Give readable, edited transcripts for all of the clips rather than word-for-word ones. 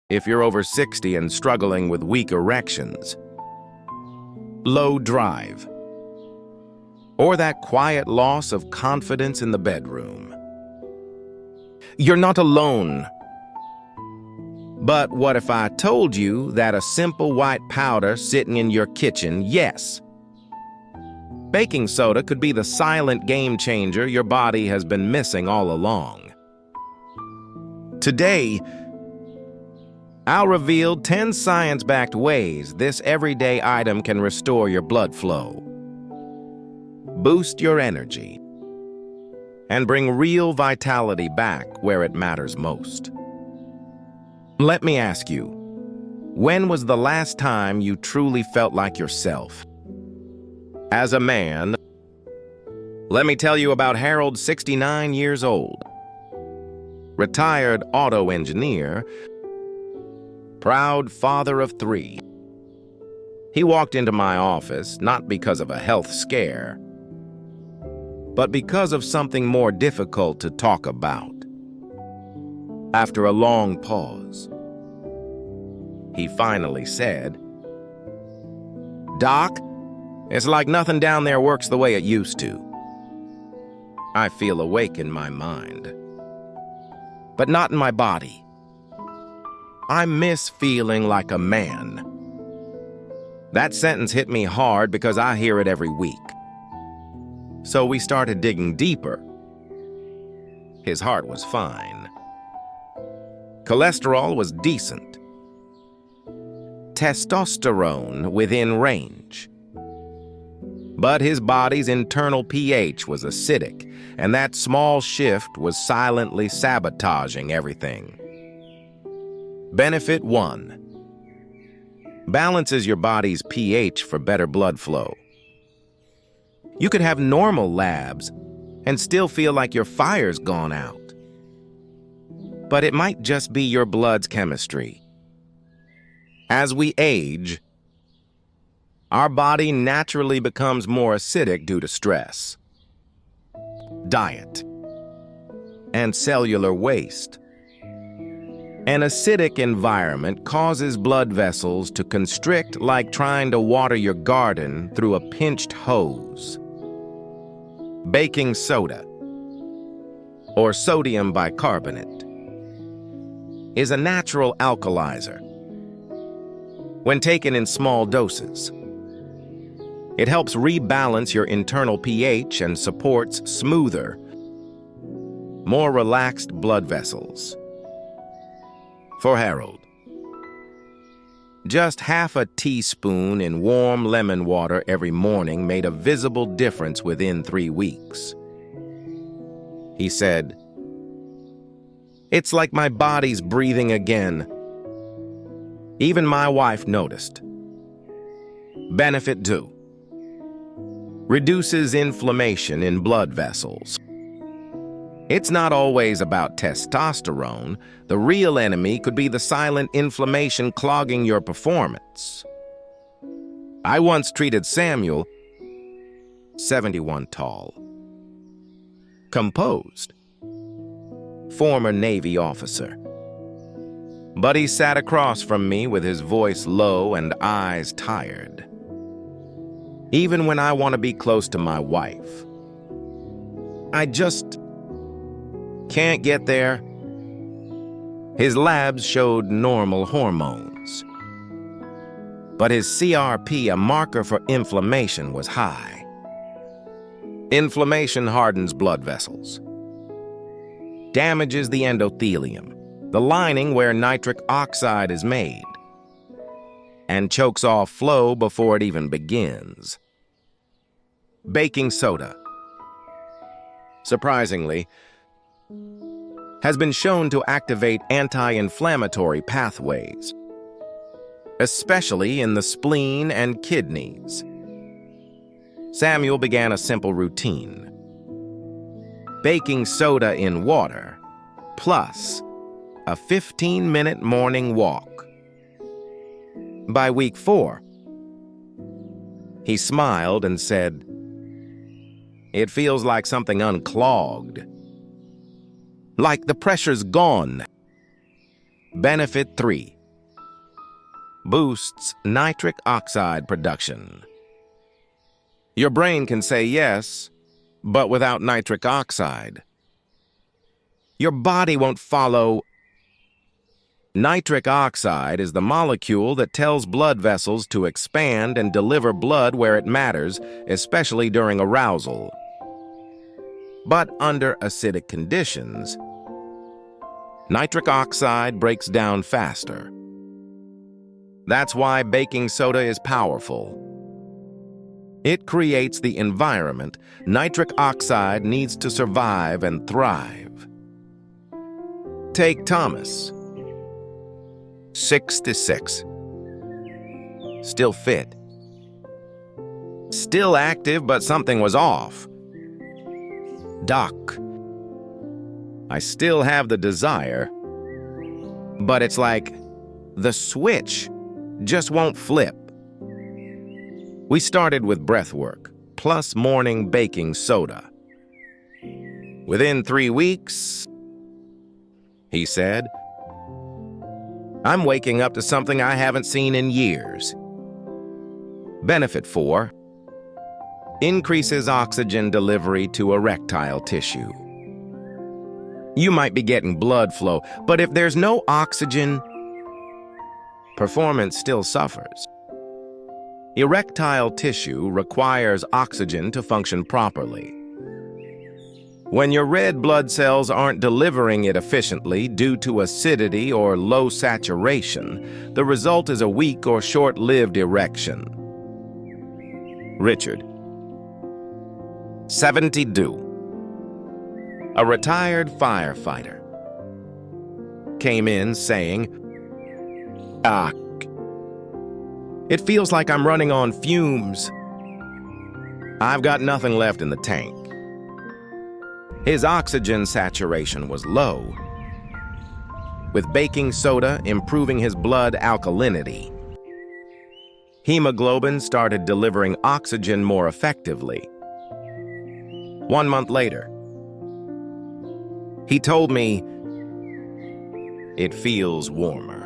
if you're over 60 and struggling with weak erections, low drive, or that quiet loss of confidence in the bedroom. You're not alone. But what if I told you that a simple white powder sitting in your kitchen, yes, baking soda could be the silent game changer your body has been missing all along? Today, I'll reveal 10 science-backed ways this everyday item can restore your blood flow, boost your energy, and bring real vitality back where it matters most. Let me ask you, when was the last time you truly felt like yourself? As a man, let me tell you about Harold, 69 years old, retired auto engineer, proud father of 3. He walked into my office not because of a health scare, but because of something more difficult to talk about. After a long pause, he finally said, "Doc, it's like nothing down there works the way it used to. I feel awake in my mind, but not in my body. I miss feeling like a man." That sentence hit me hard because I hear it every week. So we started digging deeper. His heart was fine. Cholesterol was decent. Testosterone within range. But his body's internal pH was acidic, and that small shift was silently sabotaging everything. Benefit 1. Balances your body's pH for better blood flow. You could have normal labs and still feel like your fire's gone out. But it might just be your blood's chemistry. As we age, our body naturally becomes more acidic due to stress, diet, and cellular waste. An acidic environment causes blood vessels to constrict like trying to water your garden through a pinched hose. Baking soda, or sodium bicarbonate, is a natural alkalizer. When taken in small doses, it helps rebalance your internal pH and supports smoother, more relaxed blood vessels. For Harold, just half a teaspoon in warm lemon water every morning made a visible difference within 3 weeks. He said, "It's like my body's breathing again." Even my wife noticed. Benefit 2. Reduces inflammation in blood vessels. It's not always about testosterone. The real enemy could be the silent inflammation clogging your performance. I once treated Samuel, 71 tall, composed, former Navy officer. But he sat across from me with his voice low and eyes tired. Even when I want to be close to my wife, I just can't get there. His labs showed normal hormones, but his CRP, a marker for inflammation, was high. Inflammation hardens blood vessels, damages the endothelium, the lining where nitric oxide is made, and chokes off flow before it even begins. Baking soda, surprisingly, has been shown to activate anti-inflammatory pathways, especially in the spleen and kidneys. Samuel began a simple routine: baking soda in water, plus a 15-minute morning walk. By week 4, he smiled and said, "It feels like something unclogged. Like the pressure's gone." Benefit 3. boosts nitric oxide production. Your brain can say yes, but without nitric oxide, your body won't follow. Nitric oxide is the molecule that tells blood vessels to expand and deliver blood where it matters, especially during arousal. But under acidic conditions, nitric oxide breaks down faster. That's why baking soda is powerful. It creates the environment nitric oxide needs to survive and thrive. Take Thomas, 66. Still fit. Still active, but something was off. Doc, I still have the desire, but it's like the switch just won't flip. We started with breath work, plus morning baking soda. Within 3 weeks, he said, I'm waking up to something I haven't seen in years. Benefit 4. Increases oxygen delivery to erectile tissue. You might be getting blood flow, but if there's no oxygen, performance still suffers. Erectile tissue requires oxygen to function properly. When your red blood cells aren't delivering it efficiently due to acidity or low saturation, the result is a weak or short-lived erection. Richard, 72. A retired firefighter. Came in saying, it feels like I'm running on fumes. I've got nothing left in the tank. His oxygen saturation was low, with baking soda improving his blood alkalinity. Hemoglobin started delivering oxygen more effectively. 1 month later, he told me, it feels warmer.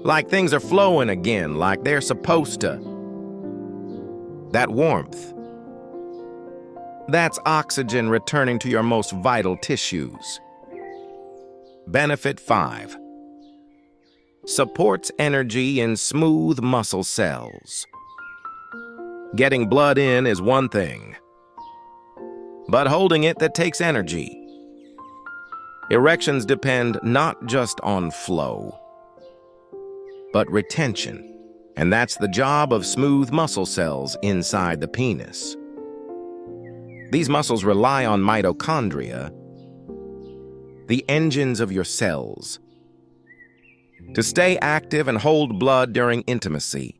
Like things are flowing again, like they're supposed to. That warmth, that's oxygen returning to your most vital tissues. Benefit 5. Supports energy in smooth muscle cells. Getting blood in is one thing, but holding it that takes energy. Erections depend not just on flow, but retention, and that's the job of smooth muscle cells inside the penis. These muscles rely on mitochondria, the engines of your cells, to stay active and hold blood during intimacy.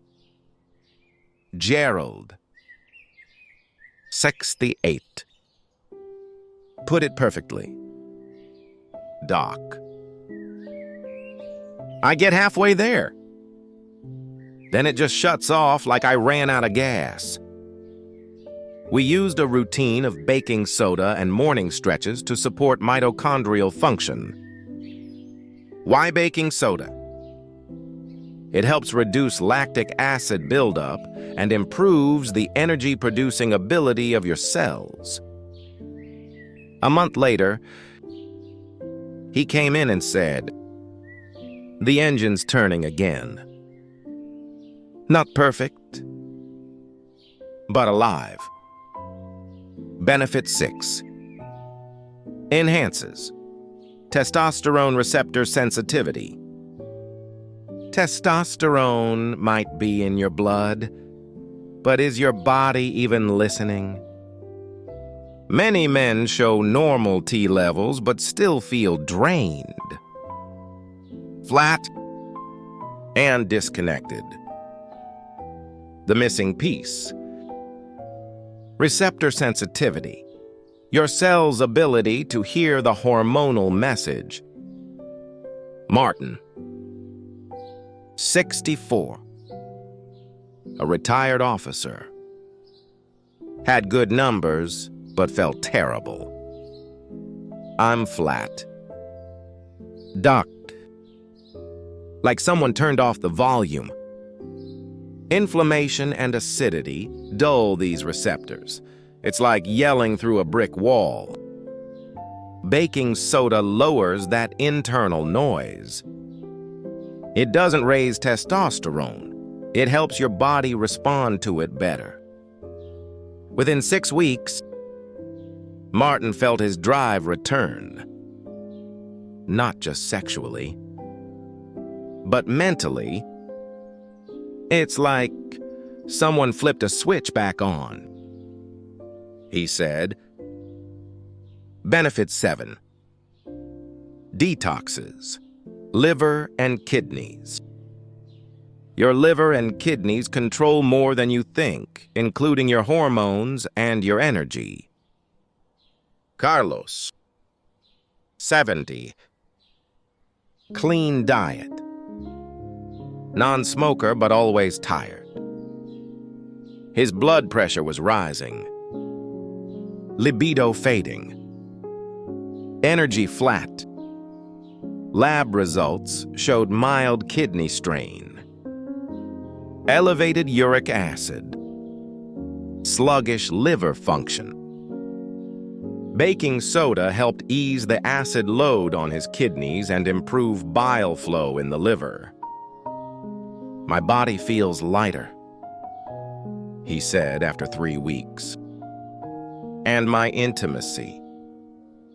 Gerald, 68. Put it perfectly. Doc, I get halfway there. Then it just shuts off like I ran out of gas. We used a routine of baking soda and morning stretches to support mitochondrial function. Why baking soda? It helps reduce lactic acid buildup and improves the energy-producing ability of your cells. A month later, he came in and said, the engine's turning again. Not perfect, but alive. Benefit 6. Enhances testosterone receptor sensitivity. Testosterone might be in your blood, but is your body even listening? Many men show normal T levels but still feel drained, flat, and disconnected. The missing piece. Receptor sensitivity. Your cell's ability to hear the hormonal message. Martin, 64. A retired officer. Had good numbers, but felt terrible. I'm flat. Duct. like someone turned off the volume. Inflammation and acidity dull these receptors. It's like yelling through a brick wall. Baking soda lowers that internal noise. It doesn't raise testosterone. It helps your body respond to it better. Within 6 weeks, Martin felt his drive return. Not just sexually, but mentally. It's like someone flipped a switch back on. He said, Benefit 7. Detoxes, liver and kidneys. Your liver and kidneys control more than you think, including your hormones and your energy. Carlos, 70. Clean diet. Non-smoker, but always tired. His blood pressure was rising. Libido fading. Energy flat. Lab results showed mild kidney strain. Elevated uric acid. Sluggish liver function. Baking soda helped ease the acid load on his kidneys and improve bile flow in the liver. My body feels lighter, he said after 3 weeks. And my intimacy,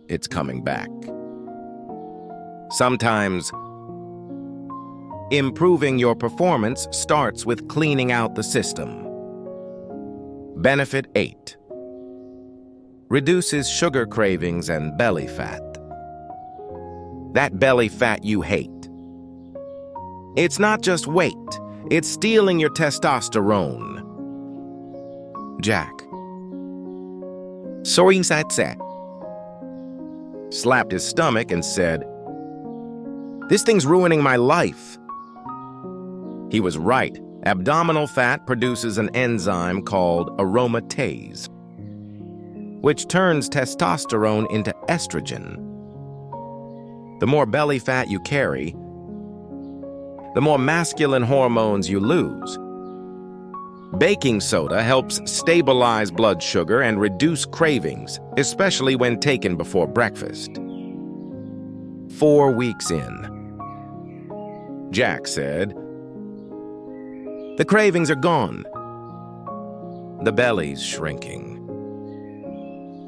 it's coming back. Sometimes, improving your performance starts with cleaning out the system. Benefit 8. Reduces sugar cravings and belly fat. That belly fat you hate. It's not just weight, it's stealing your testosterone. Jack, sorry, slapped his stomach and said, This thing's ruining my life. He was right. Abdominal fat produces an enzyme called aromatase, which turns testosterone into estrogen. The more belly fat you carry, the more masculine hormones you lose. Baking soda helps stabilize blood sugar and reduce cravings, especially when taken before breakfast. 4 weeks in, Jack said, The cravings are gone. The belly's shrinking.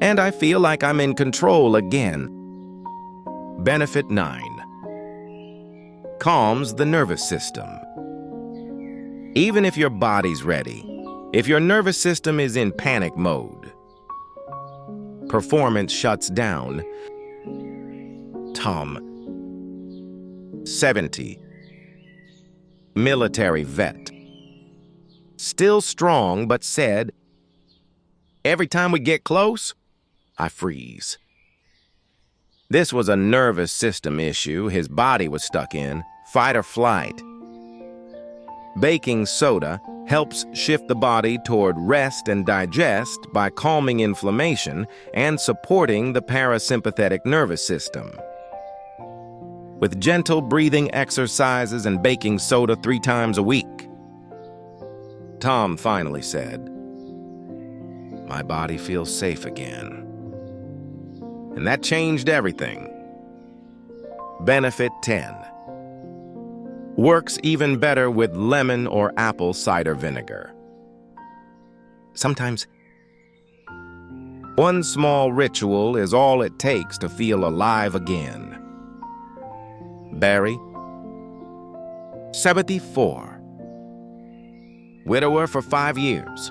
And I feel like I'm in control again. Benefit 9. Calms the nervous system. Even if your body's ready, if your nervous system is in panic mode, performance shuts down. Tom, 70. Military vet. Still strong, but said, Every time we get close, I freeze. This was a nervous system issue his body was stuck in, fight or flight. Baking soda helps shift the body toward rest and digest by calming inflammation and supporting the parasympathetic nervous system. With gentle breathing exercises and baking soda 3 times a week. Tom finally said, My body feels safe again. And that changed everything. Benefit 10. Works even better with lemon or apple cider vinegar. Sometimes, one small ritual is all it takes to feel alive again. Barry, 74. Widower for 5 years.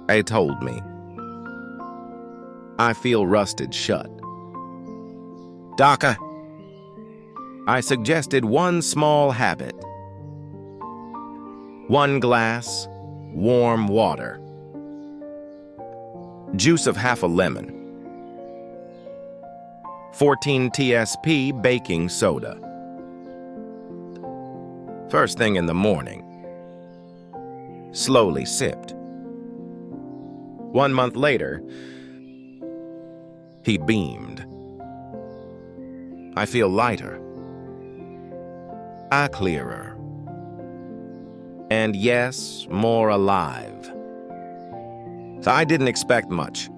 They told me. I feel rusted shut. Doctor, I suggested one small habit. 1 glass, warm water. Juice of half a lemon. 14 TSP baking soda. First thing in the morning. Slowly sipped. 1 month later, he beamed. I feel lighter. clearer. And yes, more alive. So I didn't expect much.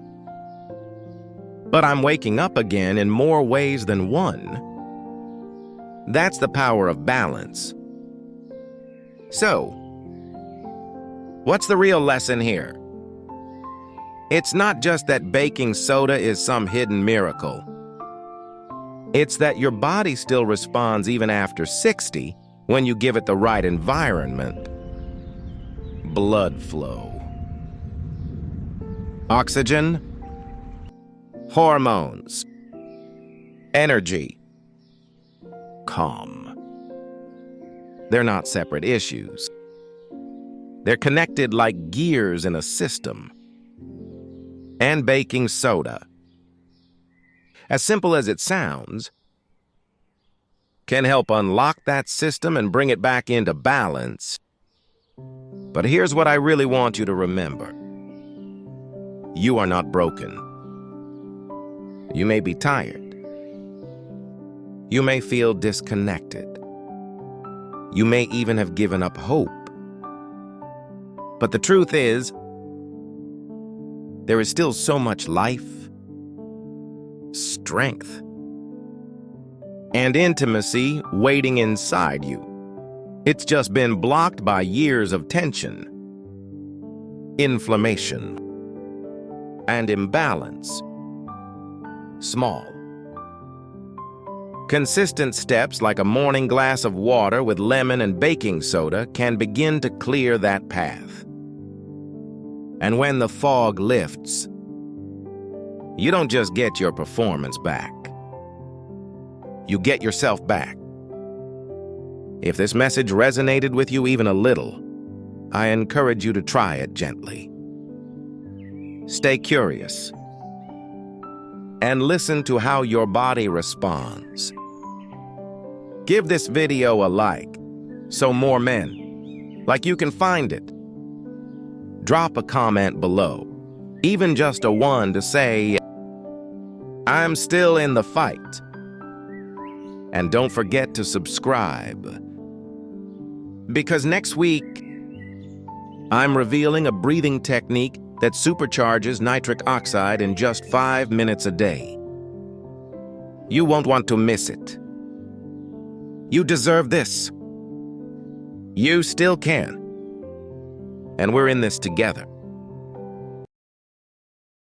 But I'm waking up again in more ways than one. That's the power of balance. So, what's the real lesson here? It's not just that baking soda is some hidden miracle. It's that your body still responds even after 60 when you give it the right environment. Blood flow. Oxygen. Hormones. Energy. Calm. They're not separate issues. They're connected like gears in a system. And baking soda, as simple as it sounds, can help unlock that system and bring it back into balance. But here's what I really want you to remember. You are not broken. You may be tired. You may feel disconnected. You may even have given up hope. But the truth is, there is still so much life, strength, and intimacy waiting inside you. It's just been blocked by years of tension, inflammation, and imbalance. Small, consistent steps like a morning glass of water with lemon and baking soda can begin to clear that path. And when the fog lifts, you don't just get your performance back. You get yourself back. If this message resonated with you even a little, I encourage you to try it gently. Stay curious and listen to how your body responds. Give this video a like so more men like you can find it. Drop a comment below, even just a one to say, I'm still in the fight. And don't forget to subscribe. Because next week, I'm revealing a breathing technique that supercharges nitric oxide in just 5 minutes a day. You won't want to miss it. You deserve this. You still can. And we're in this together.